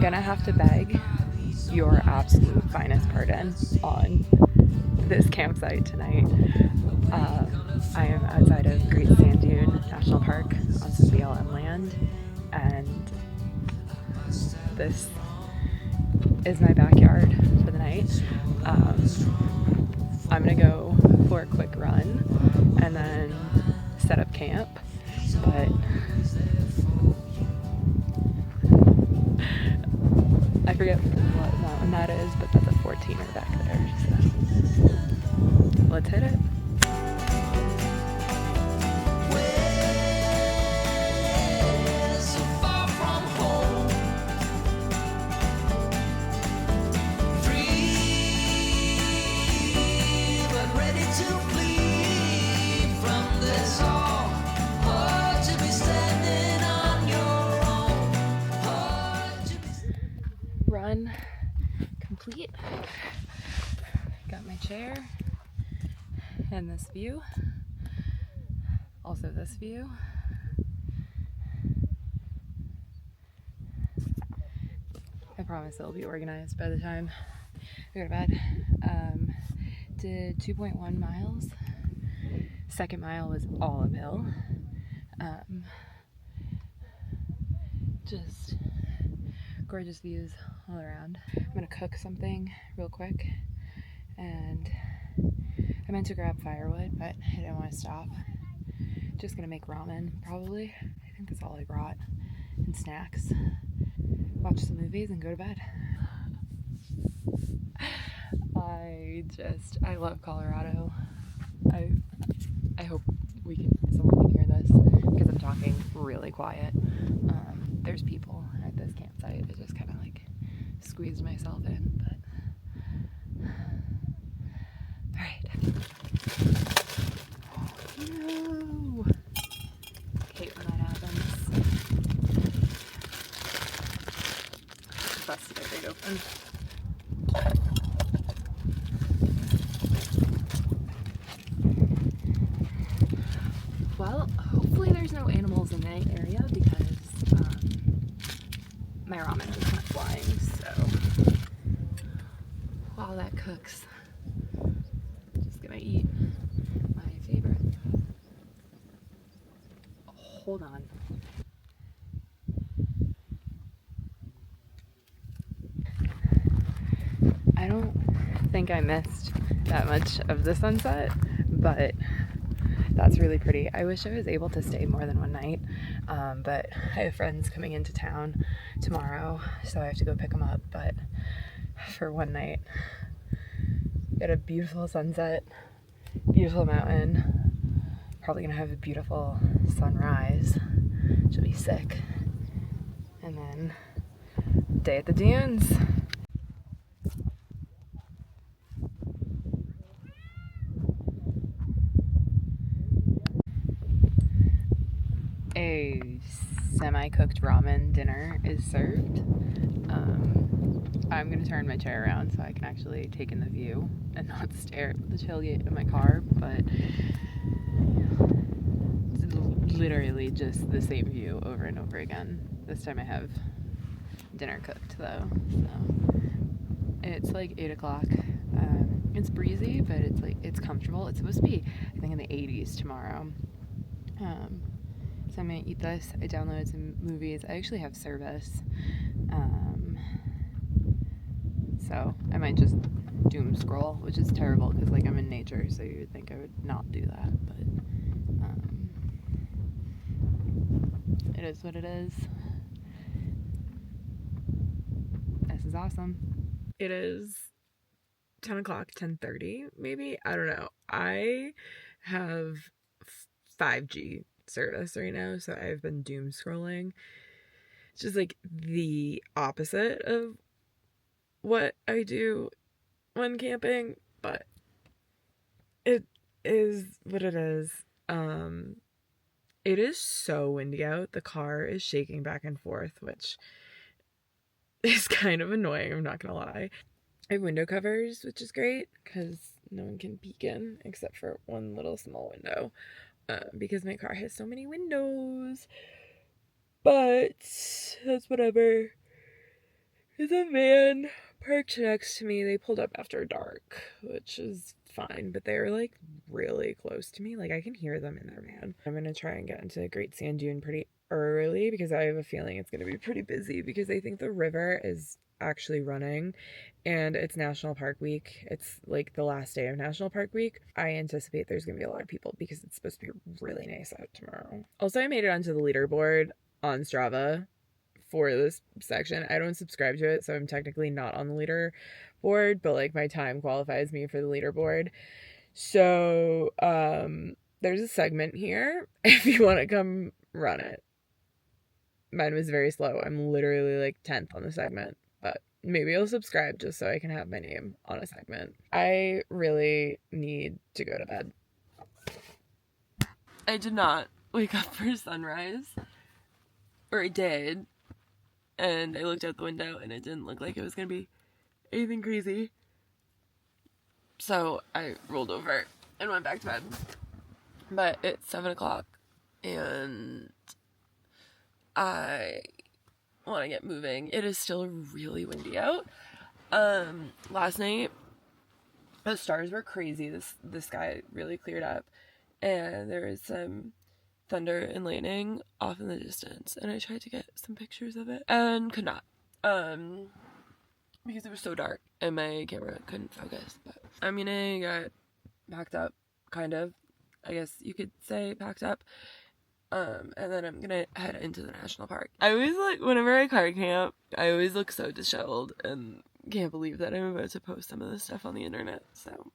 gonna have to beg your absolute finest pardon on this campsite tonight. I am outside of Great Sand Dune National Park on some BLM land, and this is my backyard for the night. I'm gonna go for a quick run and then set up camp, but I forget what mountain that is, but that's a 14er back there, so let's hit it. Run complete. Got my chair and this view. Also this view. I promise it'll be organized by the time I go to bed. Did 2.1 miles. Second mile was all uphill. Just gorgeous views all around. I'm gonna cook something real quick, and I meant to grab firewood, but I didn't want to stop. Just gonna make ramen, probably. I think that's all I brought, and snacks. Watch some movies and go to bed. I love Colorado. I hope someone can hear this because I'm talking really quiet. There's people at this campsite. I just kind of like squeezed myself in, but all right. No. Hate when that happens. Busted it right open. Well, hopefully there's no animals in that area because my ramen is kind of flying, so while that cooks, I'm just gonna eat my favorite. Hold on. I don't think I missed that much of the sunset, but that's really pretty. I wish I was able to stay more than one night, but I have friends coming into town tomorrow, so I have to go pick them up. But for one night, got a beautiful sunset, beautiful mountain, probably gonna have a beautiful sunrise, which will be sick, and then day at the dunes. A semi-cooked ramen dinner is served. I'm gonna turn my chair around so I can actually take in the view and not stare at the tailgate of my car, but it's literally just the same view over and over again. This time I have dinner cooked though, so it's like 8 o'clock. It's breezy, but it's comfortable. It's supposed to be, I think, in the 80s tomorrow. So I'm gonna eat this. I downloaded some movies. I actually have service. So I might just doom scroll, which is terrible because like I'm in nature, so you would think I would not do that, but it is what it is. This is awesome. It is 10 o'clock, 10:30 maybe. I don't know. I have 5G service right now, so I've been doom scrolling. It's just like the opposite of what I do when camping, but it is what it is. It is so windy out. The car is shaking back and forth, which is kind of annoying, I'm not gonna lie. I have window covers, which is great because no one can peek in except for one little small window, because my car has so many windows. But that's whatever. There's a van parked next to me. They pulled up after dark, which is fine, but they're like really close to me. Like I can hear them in their van. I'm gonna try and get into Great Sand Dune pretty early because I have a feeling it's gonna be pretty busy because I think the river is actually running and it's National Park Week. It's like the last day of National Park Week. I anticipate there's gonna be a lot of people because it's supposed to be really nice out tomorrow. Also, I made it onto the leaderboard on Strava for this section. I don't subscribe to it, so I'm technically not on the leaderboard, but like my time qualifies me for the leaderboard. So there's a segment here if you want to come run it. Mine was very slow. I'm literally like 10th on the segment, but maybe I'll subscribe just so I can have my name on a segment. I really need to go to bed. I did not wake up for sunrise, or I did, and I looked out the window and it didn't look like it was gonna be anything crazy. So I rolled over and went back to bed. But it's 7 o'clock and I want to get moving. It is still really windy out. Last night the stars were crazy. The sky really cleared up and there was some thunder and lightning off in the distance, and I tried to get some pictures of it and could not because it was so dark and my camera couldn't focus. But I'm gonna get packed up, kind of, I guess you could say packed up, and then I'm gonna head into the national park. I always, like, whenever I car camp, I always look so disheveled and can't believe that I'm about to post some of this stuff on the internet. So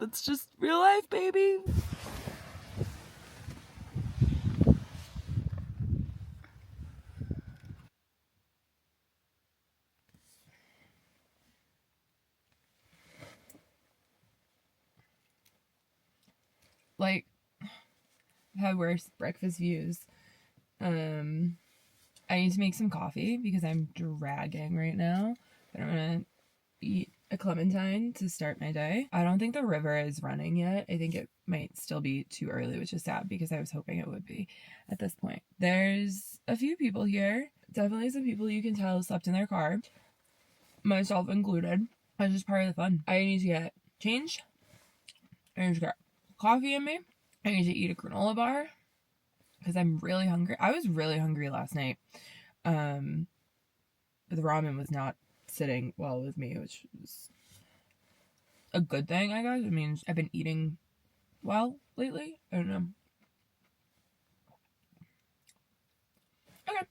it's just real life, baby. Like, I've had worse breakfast views. I need to make some coffee because I'm dragging right now. But I'm gonna eat a clementine to start my day. I don't think the river is running yet. I think it might still be too early, which is sad because I was hoping it would be at this point. There's a few people here. Definitely some people you can tell slept in their car, myself included. That's just part of the fun. I need to get changed. I need to get coffee in me. I need to eat a granola bar because I'm really hungry. I was really hungry last night. But the ramen was not sitting well with me, which was a good thing, I guess. I mean, I've been eating well lately. I don't know. Okay.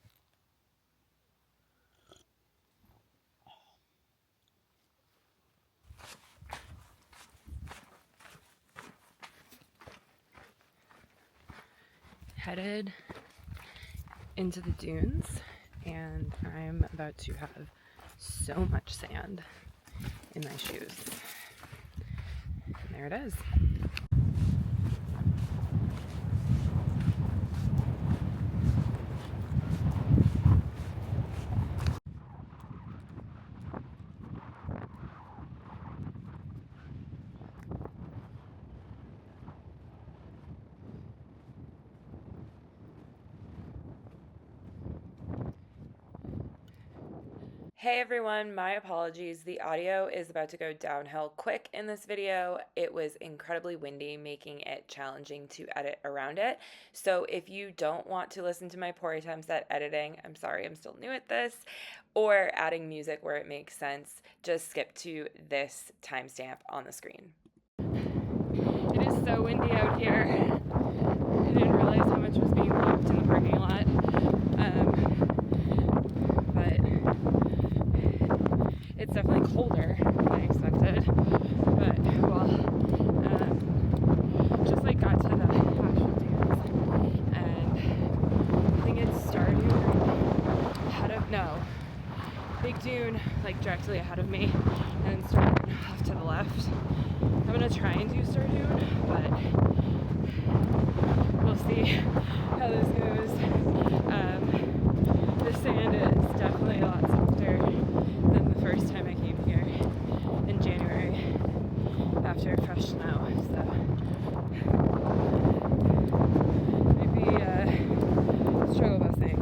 Headed into the dunes, and I'm about to have so much sand in my shoes. And there it is. Hey everyone, my apologies. The audio is about to go downhill quick in this video. It was incredibly windy, making it challenging to edit around it. So if you don't want to listen to my poor attempts at editing, I'm sorry, I'm still new at this, or adding music where it makes sense, just skip to this timestamp on the screen. It is so windy out here. I didn't realize how much was being moved in the parking lot. It's definitely colder than I expected, but well, just like got to the actual dunes, and I think it started ahead of, no, big dune like directly ahead of me, and then started off to the left. I'm gonna try and do Star Dune, but we'll see how this goes. The sand is definitely a lot softer than the first time I came here in January after fresh snow, so maybe struggle busing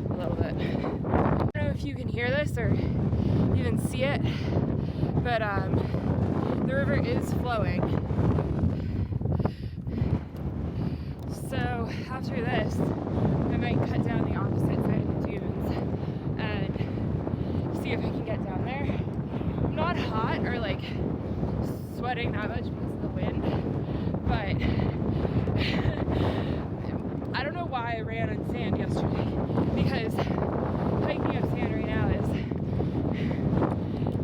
a little bit. I don't know if you can hear or even see it, but the river is flowing. So after this, I might cut down the opposite side of the dunes and see if I can get down there. I'm not hot or like sweating that much because of the wind, but I don't know why I ran on sand yesterday, because hiking up sand right now is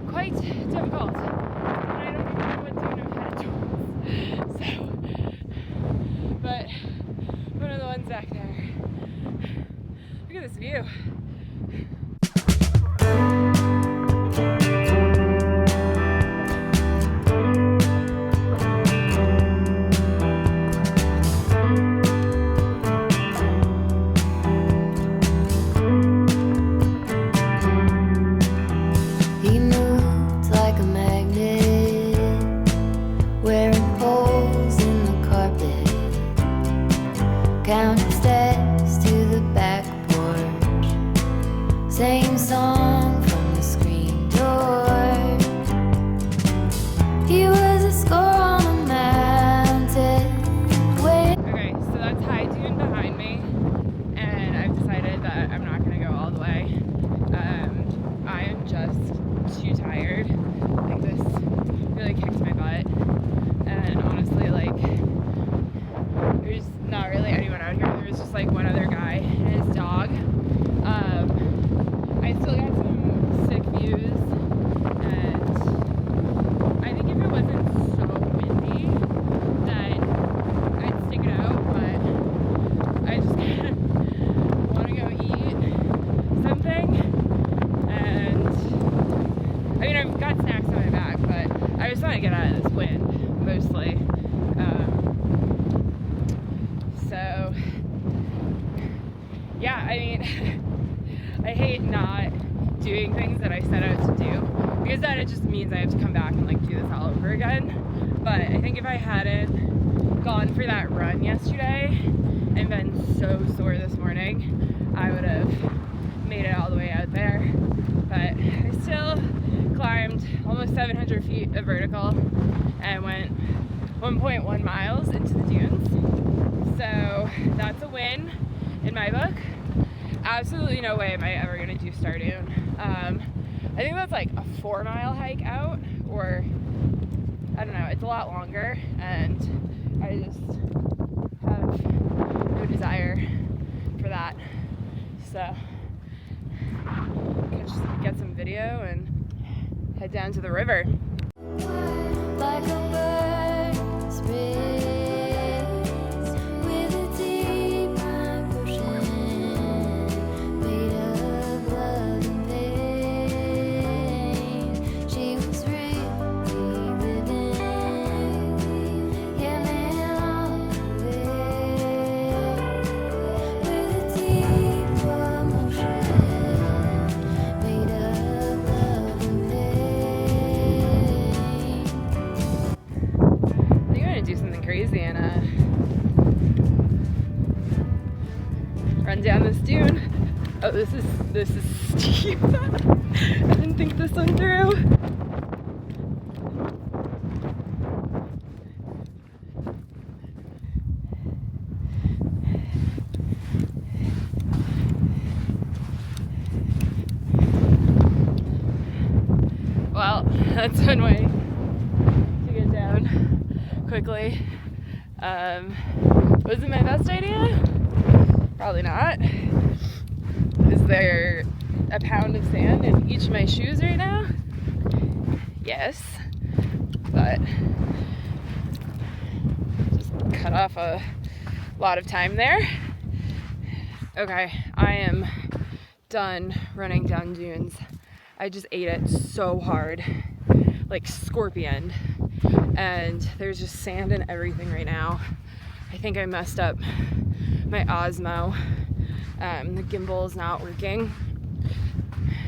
quite difficult, and I don't even know what dune I'm headed towards. So, but one of the ones back there. Look at this view. Counting steps to the back porch, same song from the screen door. He was a score on a mountain. Okay, so that's High Dune behind me, and I've decided that I'm not going to go all the way. I am just too tired. Like, this really kicked my butt, and honestly, like, there's not really anyone out here. There was just like one other guy and his dog. I still got some sick views, and I think if it wasn't so windy that I'd stick it out, but I just kind of want to go eat something, and I mean, I've got snacks on my back, but I just want to get out of this wind mostly. So, yeah, I mean, I hate not doing things that I set out to do, because then it just means I have to come back and like do this all over again. But I think if I hadn't gone for that run yesterday and been so sore this morning, I would have made it all the way out there. But I still climbed almost 700 feet of vertical and went 1.1 miles into the dunes. So that's a win in my book. Absolutely no way am I ever gonna do Star Dune. I think that's like a 4-mile hike out, or I don't know, it's a lot longer, and I just have no desire for that. So can just get some video and head down to the river. Like a bird spreads with a deep migration, made of love and pain. She was really living, yeah, man, all the way, with a deep emotion, made of love and pain. I think I'm gonna do something crazy and run down this dune. Oh, this is steep. I didn't think this one through. Well, that's one way to get down quickly. Was it my best idea? Probably not. Is there a pound of sand in each of my shoes right now? Yes, but just cut off a lot of time there. Okay, I am done running down dunes. I just ate it so hard, like scorpion, and there's just sand and everything right now. I think I messed up my Osmo. The gimbal is not working.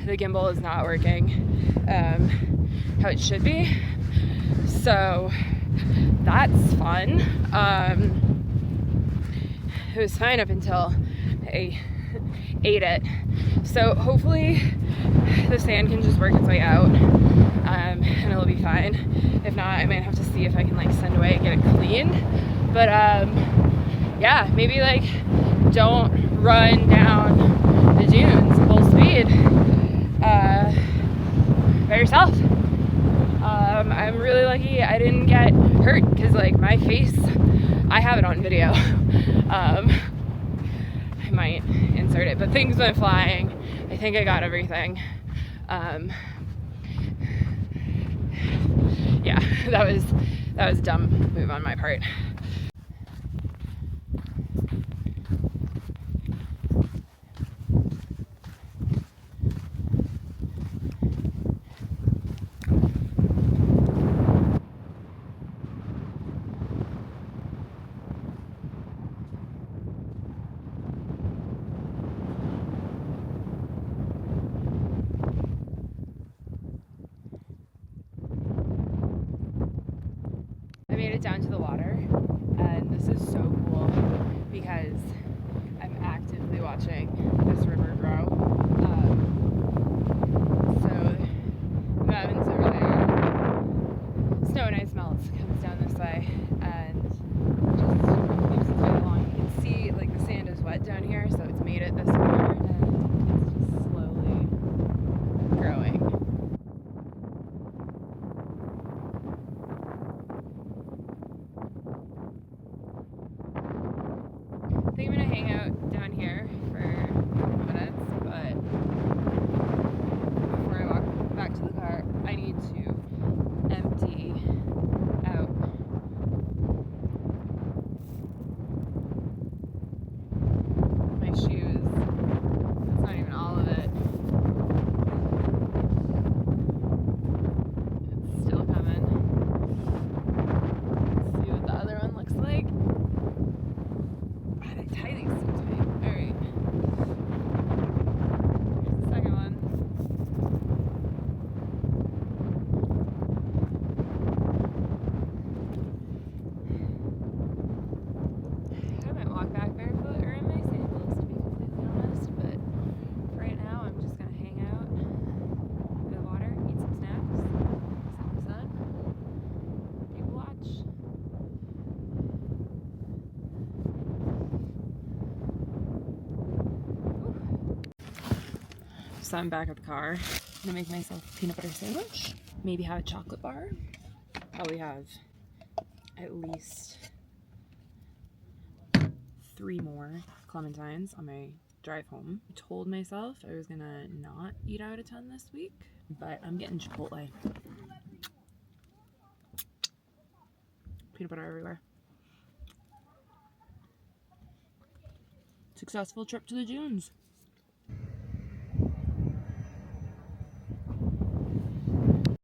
The gimbal is not working how it should be. So that's fun. It was fine up until I ate it. So hopefully the sand can just work its way out, and it'll be fine. If not, I might have to see if I can like send away and get it cleaned. But yeah, maybe like don't run down the dunes full speed by yourself. I'm really lucky I didn't get hurt, because like my face, I have it on video. I might insert it, but things went flying. I think I got everything. Yeah, that was a dumb move on my part. I made it down to the water, and this is so cool because I'm actively watching this river grow. So the mountains over there, snow and ice melts, comes down this way and just keeps its way along. You can see like the sand is wet down here, so it's made it this far, and it's just slowly growing. I think I'm gonna hang out down here for a couple minutes, but before I walk back to the car, I need to empty out my shoes. That's not even all of it. It's still coming. Let's see what the other one looks like. God, I tie these so tight. Alright. Here's the second one. I might walk back barefoot or in my sandals, to be completely honest, but right now I'm just gonna hang out by the water, eat some snacks, sit in the sun, people watch. So I'm back at the car. I'm gonna make myself a peanut butter sandwich, maybe have a chocolate bar, probably have at least 3 more clementines on my drive home. I told myself I was gonna not eat out a ton this week, but I'm getting Chipotle. Peanut butter everywhere. Successful trip to the dunes.